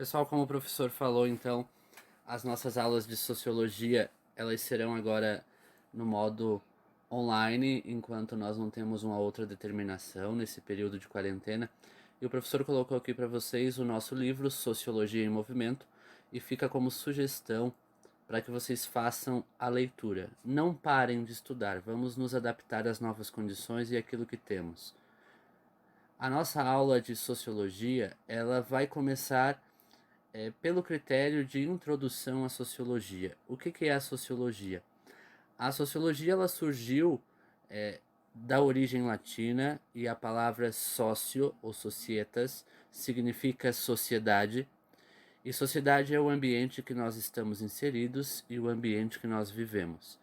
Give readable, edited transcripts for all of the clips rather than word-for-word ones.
Pessoal, como o professor falou, então, as nossas aulas de sociologia, elas serão agora no modo online, enquanto nós não temos uma outra determinação nesse período de quarentena. E o professor colocou aqui para vocês o nosso livro Sociologia em Movimento e fica como sugestão para que vocês façam a leitura. Não parem de estudar, vamos nos adaptar às novas condições e àquilo que temos. A nossa aula de sociologia, ela vai começar pelo critério de introdução à sociologia. O que é a sociologia? A sociologia ela surgiu é, da origem latina e a palavra socio ou societas significa sociedade. E sociedade é o ambiente que nós estamos inseridos e o ambiente que nós vivemos.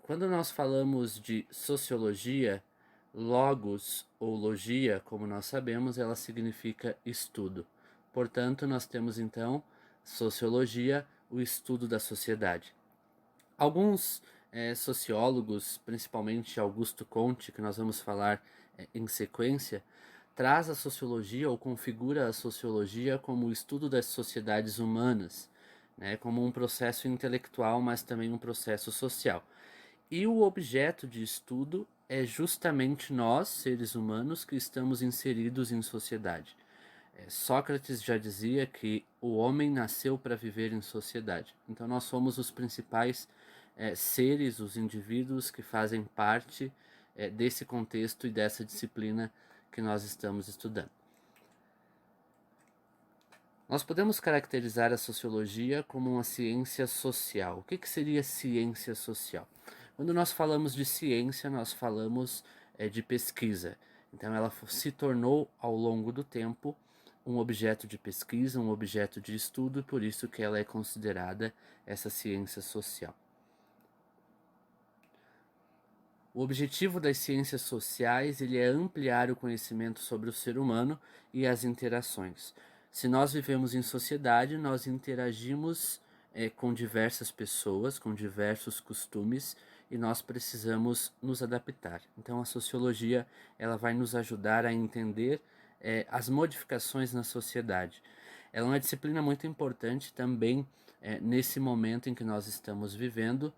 Quando nós falamos de sociologia, logos ou logia, como nós sabemos, ela significa estudo. Portanto, nós temos então sociologia, o estudo da sociedade. Alguns sociólogos, principalmente Augusto Comte, que nós vamos falar em sequência, traz a sociologia ou configura a sociologia como o estudo das sociedades humanas, né, como um processo intelectual, mas também um processo social. E o objeto de estudo é justamente nós, seres humanos, que estamos inseridos em sociedade. Sócrates já dizia que o homem nasceu para viver em sociedade. Então nós somos os principais seres, os indivíduos que fazem parte desse contexto e dessa disciplina que nós estamos estudando. Nós podemos caracterizar a sociologia como uma ciência social. O que seria ciência social? Quando nós falamos de ciência, nós falamos de pesquisa. Então, ela se tornou, ao longo do tempo, um objeto de pesquisa, um objeto de estudo, e por isso que ela é considerada essa ciência social. O objetivo das ciências sociais ele é ampliar o conhecimento sobre o ser humano e as interações. Se nós vivemos em sociedade, nós interagimos com diversas pessoas, com diversos costumes e nós precisamos nos adaptar. Então a sociologia ela vai nos ajudar a entender as modificações na sociedade. Ela é uma disciplina muito importante também nesse momento em que nós estamos vivendo,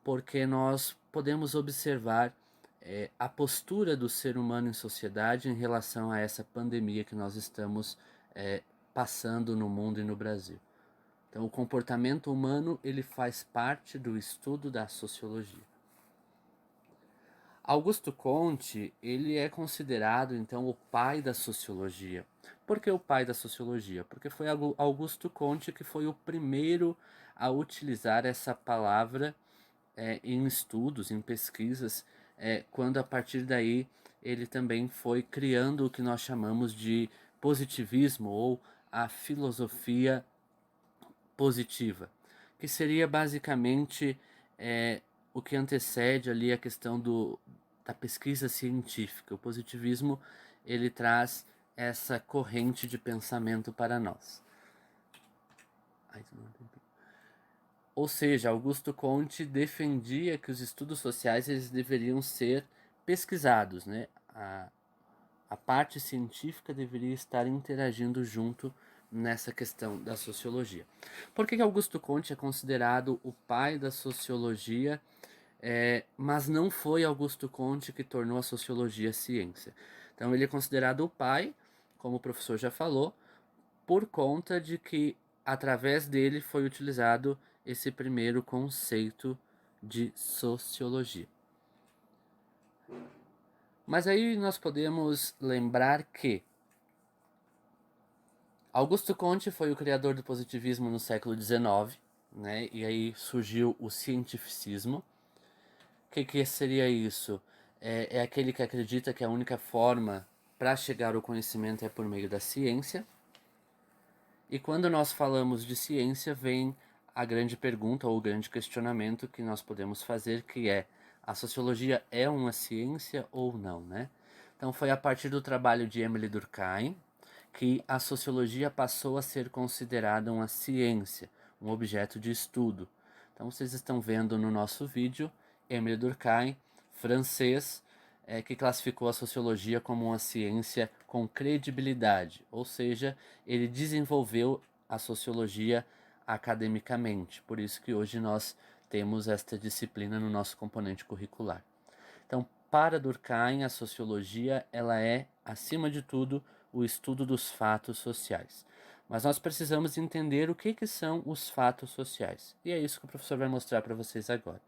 porque nós podemos observar a postura do ser humano em sociedade em relação a essa pandemia que nós estamos passando no mundo e no Brasil. Então, o comportamento humano ele faz parte do estudo da sociologia. Augusto Comte ele é considerado então o pai da sociologia. Por que o pai da sociologia? Porque foi Augusto Comte que foi o primeiro a utilizar essa palavra em estudos, em pesquisas, quando a partir daí ele também foi criando o que nós chamamos de positivismo ou a filosofia positiva, que seria basicamente o que antecede ali a questão da pesquisa científica. O positivismo ele traz essa corrente de pensamento para nós. Ou seja, Augusto Comte defendia que os estudos sociais eles deveriam ser pesquisados, né? A parte científica deveria estar interagindo junto nessa questão da sociologia. Por que Augusto Comte é considerado o pai da sociologia, mas não foi Augusto Comte que tornou a sociologia ciência? Então ele é considerado o pai, como o professor já falou, por conta de que através dele foi utilizado esse primeiro conceito de sociologia. Mas aí nós podemos lembrar que Augusto Comte foi o criador do positivismo no século XIX, né? E aí surgiu o cientificismo. O que seria isso? É aquele que acredita que a única forma para chegar ao conhecimento é por meio da ciência. E quando nós falamos de ciência, vem a grande pergunta ou o grande questionamento que nós podemos fazer, que é: a sociologia é uma ciência ou não, né? Então foi a partir do trabalho de Emile Durkheim que a sociologia passou a ser considerada uma ciência, um objeto de estudo. Então vocês estão vendo no nosso vídeo Emile Durkheim, francês, que classificou a sociologia como uma ciência com credibilidade, ou seja, ele desenvolveu a sociologia academicamente. Por isso que hoje nós temos esta disciplina no nosso componente curricular. Então, para Durkheim, a sociologia ela é, acima de tudo, o estudo dos fatos sociais. Mas nós precisamos entender o que são os fatos sociais. E é isso que o professor vai mostrar para vocês agora.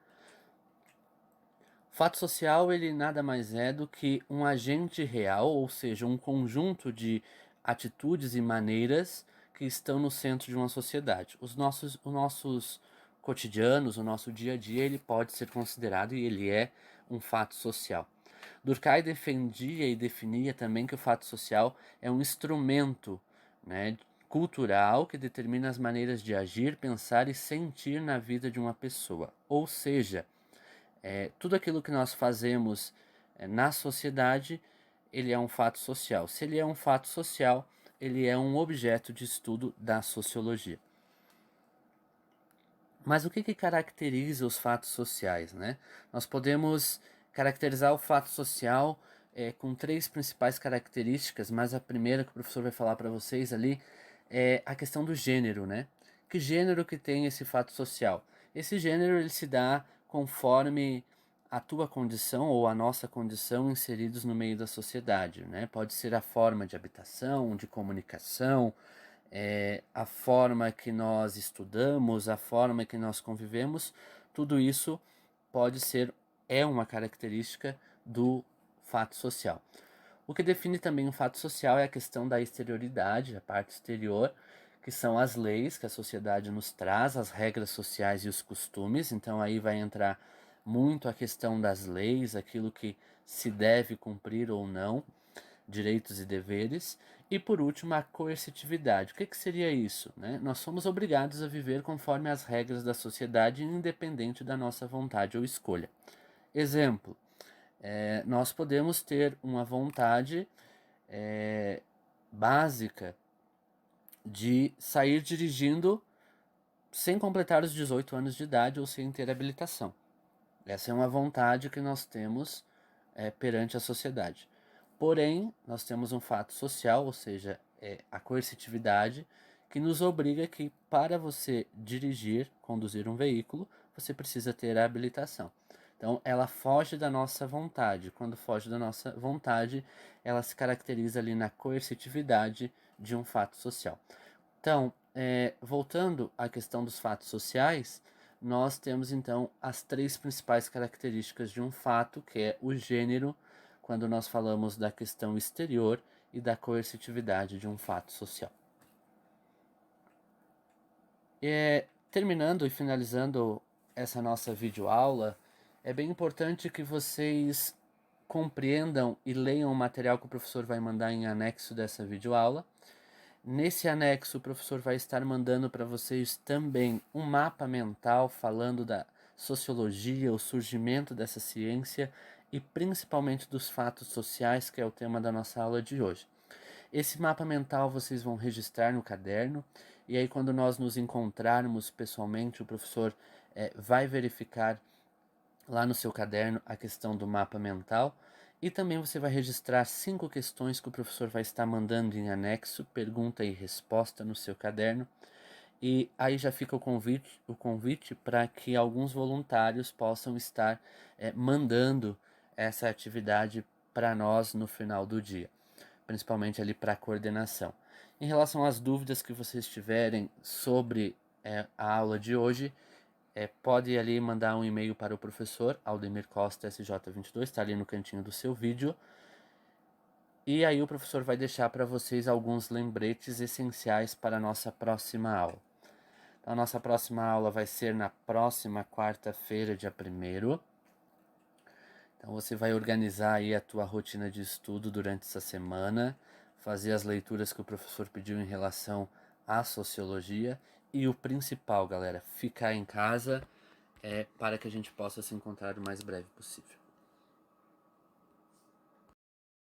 Fato social, ele nada mais é do que um agente real, ou seja, um conjunto de atitudes e maneiras que estão no centro de uma sociedade. Os nossos cotidianos, o nosso dia a dia, ele pode ser considerado e ele é um fato social. Durkheim defendia e definia também que o fato social é um instrumento, né, cultural que determina as maneiras de agir, pensar e sentir na vida de uma pessoa. Ou seja, tudo aquilo que nós fazemos na sociedade, ele é um fato social. Se ele é um fato social, ele é um objeto de estudo da sociologia. Mas o que caracteriza os fatos sociais, né? Nós podemos caracterizar o fato social com três principais características, mas a primeira que o professor vai falar para vocês ali é a questão do gênero, né? Que gênero que tem esse fato social? Esse gênero ele se dá conforme a tua condição ou a nossa condição inseridos no meio da sociedade, né? Pode ser a forma de habitação, de comunicação, a forma que nós estudamos, a forma que nós convivemos, tudo isso pode ser, é uma característica do fato social. O que define também o fato social é a questão da exterioridade, a parte exterior, que são as leis que a sociedade nos traz, as regras sociais e os costumes. Então aí vai entrar muito a questão das leis, aquilo que se deve cumprir ou não, direitos e deveres. E por último, a coercitividade. O que seria isso? Né? Nós somos obrigados a viver conforme as regras da sociedade, independente da nossa vontade ou escolha. Exemplo, nós podemos ter uma vontade básica de sair dirigindo sem completar os 18 anos de idade ou sem ter habilitação. Essa é uma vontade que nós temos perante a sociedade. Porém, nós temos um fato social, ou seja, a coercitividade, que nos obriga que para você dirigir, conduzir um veículo, você precisa ter a habilitação. Então, ela foge da nossa vontade. Quando foge da nossa vontade, ela se caracteriza ali na coercitividade de um fato social. Então, voltando à questão dos fatos sociais, nós temos então as três principais características de um fato, que é o gênero, quando nós falamos da questão exterior, e da coercitividade de um fato social. Terminando e finalizando essa nossa videoaula, é bem importante que vocês compreendam e leiam o material que o professor vai mandar em anexo dessa videoaula. Nesse anexo, o professor vai estar mandando para vocês também um mapa mental falando da sociologia, o surgimento dessa ciência e principalmente dos fatos sociais, que é o tema da nossa aula de hoje. Esse mapa mental vocês vão registrar no caderno, e aí quando nós nos encontrarmos pessoalmente, o professor vai verificar lá no seu caderno a questão do mapa mental, e também você vai registrar 5 questões que o professor vai estar mandando em anexo, pergunta e resposta no seu caderno. E aí já fica o convite para que alguns voluntários possam estar mandando essa atividade para nós no final do dia, principalmente ali para a coordenação. Em relação às dúvidas que vocês tiverem sobre a aula de hoje, pode ali mandar um e-mail para o professor Aldemir Costa SJ22, está ali no cantinho do seu vídeo. E aí o professor vai deixar para vocês alguns lembretes essenciais para a nossa próxima aula. Então, a nossa próxima aula vai ser na próxima quarta-feira, dia 1º. Então você vai organizar aí a tua rotina de estudo durante essa semana, fazer as leituras que o professor pediu em relação à sociologia e o principal, galera, ficar em casa para que a gente possa se encontrar o mais breve possível.